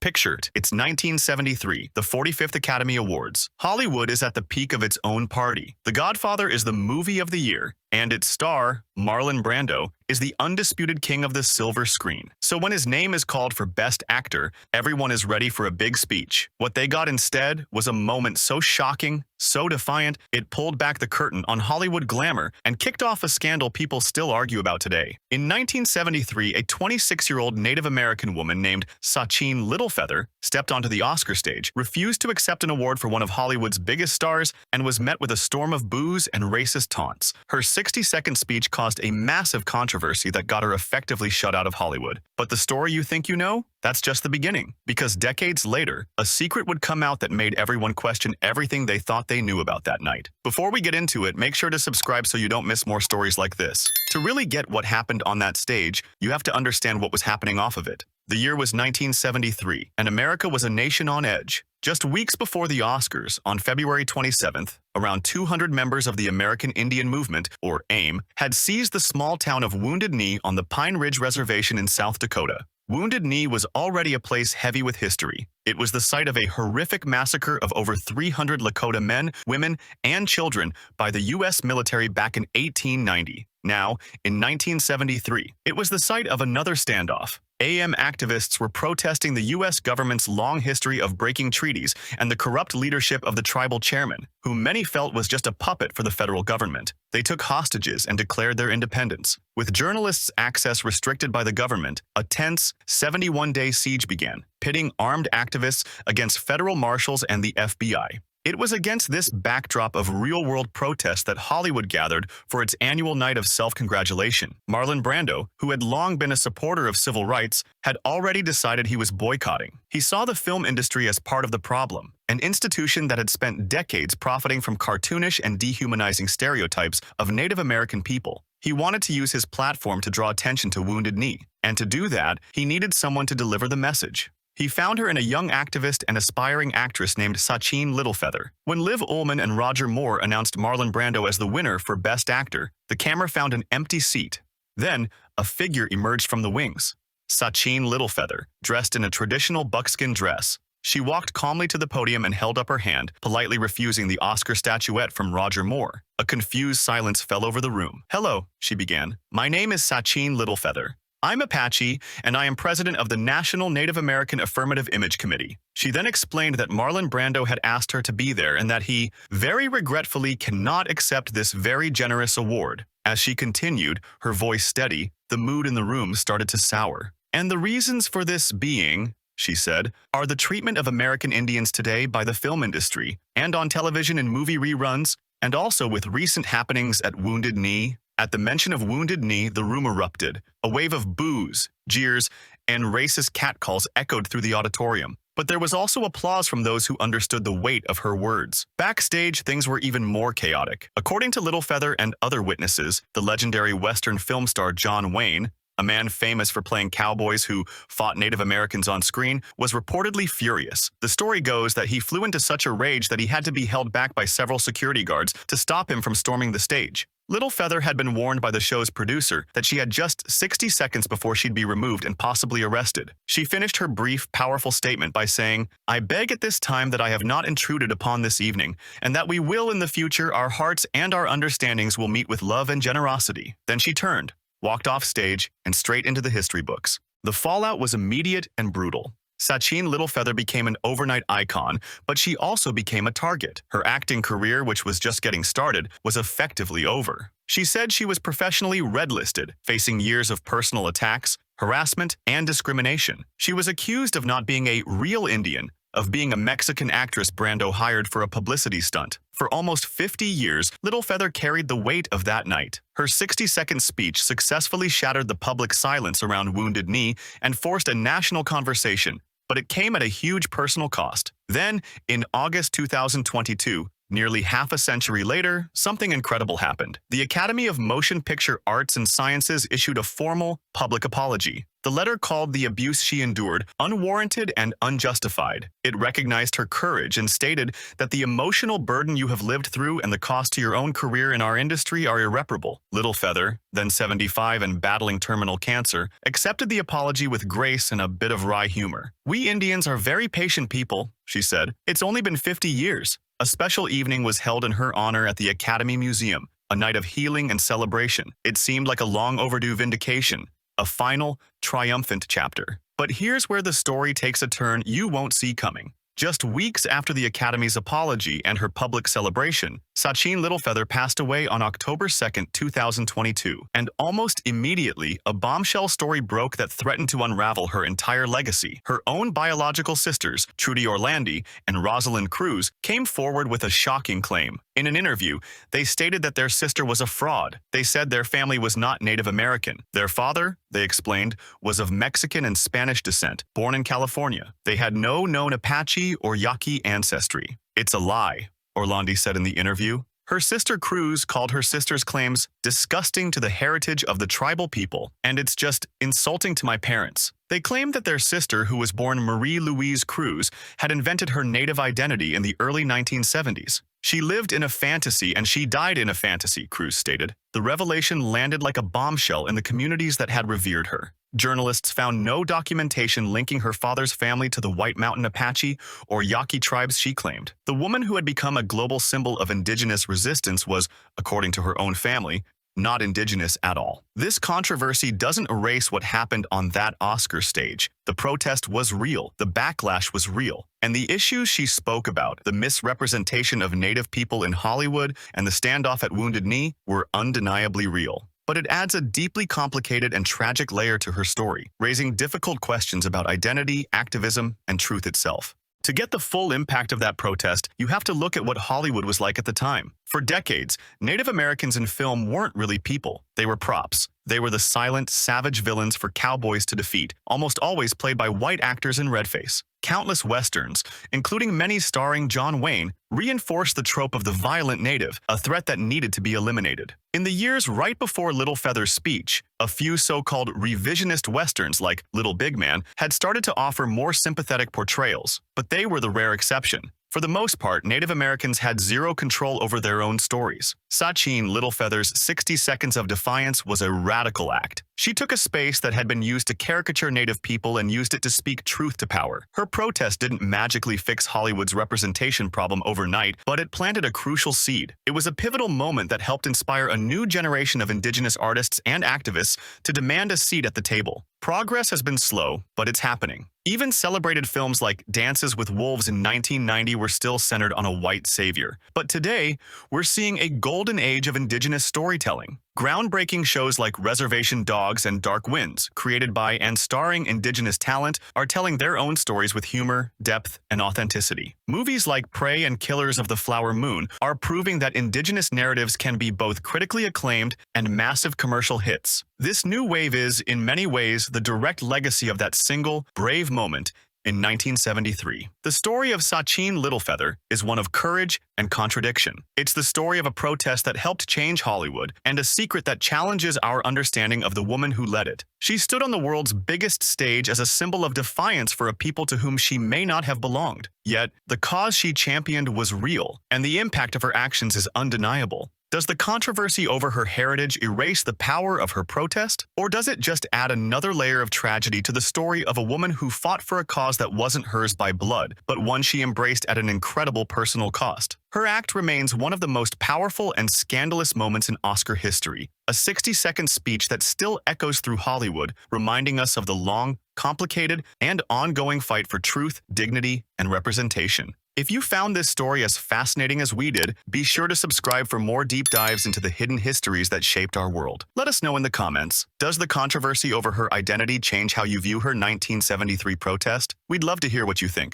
Picture it. It's 1973, the 45th Academy Awards. Hollywood is at the peak of its own party. The Godfather is the movie of the year, and its star, Marlon Brando, is the undisputed king of the silver screen. So when his name is called for Best Actor, everyone is ready for a big speech. What they got instead was a moment so shocking, so defiant, it pulled back the curtain on Hollywood glamour and kicked off a scandal people still argue about today. In 1973, a 26-year-old Native American woman named Sacheen Littlefeather stepped onto the Oscar stage, refused to accept an award for one of Hollywood's biggest stars, and was met with a storm of boos and racist taunts. Her 60-second speech caused a massive controversy that got her effectively shut out of Hollywood. But the story you think you know? That's just the beginning. Because decades later, a secret would come out that made everyone question everything they thought they knew about that night. Before we get into it, make sure to subscribe so you don't miss more stories like this. To really get what happened on that stage, you have to understand what was happening off of it. The year was 1973, and America was a nation on edge. Just weeks before the Oscars, on February 27th, around 200 members of the American Indian Movement, or AIM, had seized the small town of Wounded Knee on the Pine Ridge Reservation in South Dakota. Wounded Knee was already a place heavy with history. It was the site of a horrific massacre of over 300 Lakota men, women, and children by the U.S. military back in 1890. Now, in 1973, it was the site of another standoff. AM activists were protesting the U.S. government's long history of breaking treaties and the corrupt leadership of the tribal chairman, who many felt was just a puppet for the federal government. They took hostages and declared their independence. With journalists' access restricted by the government, a tense 71-day siege began, pitting armed activists against federal marshals and the FBI. It was against this backdrop of real-world protest that Hollywood gathered for its annual night of self-congratulation. Marlon Brando, who had long been a supporter of civil rights, had already decided he was boycotting. He saw the film industry as part of the problem, an institution that had spent decades profiting from cartoonish and dehumanizing stereotypes of Native American people. He wanted to use his platform to draw attention to Wounded Knee, and to do that, he needed someone to deliver the message. He found her in a young activist and aspiring actress named Sacheen Littlefeather. When Liv Ullmann and Roger Moore announced Marlon Brando as the winner for Best Actor, the camera found an empty seat. Then, a figure emerged from the wings. Sacheen Littlefeather, dressed in a traditional buckskin dress. She walked calmly to the podium and held up her hand, politely refusing the Oscar statuette from Roger Moore. A confused silence fell over the room. "Hello," she began. "My name is Sacheen Littlefeather. I'm Apache, and I am president of the National Native American Affirmative Image Committee." She then explained that Marlon Brando had asked her to be there and that he, very regretfully, cannot accept this very generous award. As she continued, her voice steady, the mood in the room started to sour. "And the reasons for this being," she said, "are the treatment of American Indians today by the film industry, and on television and movie reruns, and also with recent happenings at Wounded Knee." At the mention of Wounded Knee, the room erupted. A wave of boos, jeers, and racist catcalls echoed through the auditorium. But there was also applause from those who understood the weight of her words. Backstage, things were even more chaotic. According to Littlefeather and other witnesses, the legendary Western film star John Wayne, a man famous for playing cowboys who fought Native Americans on screen, was reportedly furious. The story goes that he flew into such a rage that he had to be held back by several security guards to stop him from storming the stage. Littlefeather had been warned by the show's producer that she had just 60 seconds before she'd be removed and possibly arrested. She finished her brief, powerful statement by saying, "I beg at this time that I have not intruded upon this evening, and that we will in the future, our hearts and our understandings will meet with love and generosity." Then she turned, walked off stage, and straight into the history books. The fallout was immediate and brutal. Sacheen Littlefeather became an overnight icon, but she also became a target. Her acting career, which was just getting started, was effectively over. She said she was professionally red-listed, facing years of personal attacks, harassment, and discrimination. She was accused of not being a real Indian, of being a Mexican actress Brando hired for a publicity stunt. For almost 50 years, Littlefeather carried the weight of that night. Her 60-second speech successfully shattered the public silence around Wounded Knee and forced a national conversation, but it came at a huge personal cost. Then, in August 2022, nearly half a century later, something incredible happened. The Academy of Motion Picture Arts and Sciences issued a formal, public apology. The letter called the abuse she endured unwarranted and unjustified. It recognized her courage and stated that the emotional burden you have lived through and the cost to your own career in our industry are irreparable. Littlefeather, then 75 and battling terminal cancer, accepted the apology with grace and a bit of wry humor. "We Indians are very patient people," she said. "It's only been 50 years. A special evening was held in her honor at the Academy Museum, a night of healing and celebration. It seemed like a long overdue vindication, a final, triumphant chapter. But here's where the story takes a turn you won't see coming. Just weeks after the Academy's apology and her public celebration, Sacheen Littlefeather passed away on October 2, 2022. And almost immediately, a bombshell story broke that threatened to unravel her entire legacy. Her own biological sisters, Trudy Orlandi and Rosalind Cruz, came forward with a shocking claim. In an interview, they stated that their sister was a fraud. They said their family was not Native American. Their father, they explained, was of Mexican and Spanish descent, born in California. They had no known Apache or Yaqui ancestry. "It's a lie," Orlandi said in the interview. Her sister Cruz called her sister's claims disgusting to the heritage of the tribal people, and "it's just insulting to my parents." They claimed that their sister, who was born Marie Louise Cruz, had invented her native identity in the early 1970s. "She lived in a fantasy and she died in a fantasy," Cruz stated. The revelation landed like a bombshell in the communities that had revered her. Journalists found no documentation linking her father's family to the White Mountain Apache or Yaqui tribes she claimed. The woman who had become a global symbol of indigenous resistance was, according to her own family, not indigenous at all. This controversy doesn't erase what happened on that Oscar stage. The protest was real, the backlash was real, and the issues she spoke about, the misrepresentation of Native people in Hollywood and the standoff at Wounded Knee, were undeniably real. But it adds a deeply complicated and tragic layer to her story, raising difficult questions about identity, activism, and truth itself. To get the full impact of that protest, you have to look at what Hollywood was like at the time. For decades, Native Americans in film weren't really people. They were props. They were the silent, savage villains for cowboys to defeat, almost always played by white actors in redface. Countless westerns, including many starring John Wayne, reinforced the trope of the violent native, a threat that needed to be eliminated. In the years right before Littlefeather's speech, a few so-called revisionist westerns like Little Big Man had started to offer more sympathetic portrayals, but they were the rare exception. For the most part, Native Americans had zero control over their own stories. Sacheen Littlefeather's 60 Seconds of Defiance was a radical act. She took a space that had been used to caricature Native people and used it to speak truth to power. Her protest didn't magically fix Hollywood's representation problem overnight, but it planted a crucial seed. It was a pivotal moment that helped inspire a new generation of indigenous artists and activists to demand a seat at the table. Progress has been slow, but it's happening. Even celebrated films like Dances with Wolves in 1990 were still centered on a white savior. But today, we're seeing a golden age of indigenous storytelling. Groundbreaking shows like Reservation Dogs and Dark Winds, created by and starring indigenous talent, are telling their own stories with humor, depth, and authenticity. Movies like Prey and Killers of the Flower Moon are proving that indigenous narratives can be both critically acclaimed and massive commercial hits. This new wave is, in many ways, the direct legacy of that single, brave moment in 1973. The story of Sacheen Littlefeather is one of courage and contradiction. It's the story of a protest that helped change Hollywood and a secret that challenges our understanding of the woman who led it. She stood on the world's biggest stage as a symbol of defiance for a people to whom she may not have belonged. Yet, the cause she championed was real, and the impact of her actions is undeniable. Does the controversy over her heritage erase the power of her protest? Or does it just add another layer of tragedy to the story of a woman who fought for a cause that wasn't hers by blood, but one she embraced at an incredible personal cost? Her act remains one of the most powerful and scandalous moments in Oscar history, a 60-second speech that still echoes through Hollywood, reminding us of the long, complicated, and ongoing fight for truth, dignity, and representation. If you found this story as fascinating as we did, be sure to subscribe for more deep dives into the hidden histories that shaped our world. Let us know in the comments, does the controversy over her identity change how you view her 1973 protest? We'd love to hear what you think.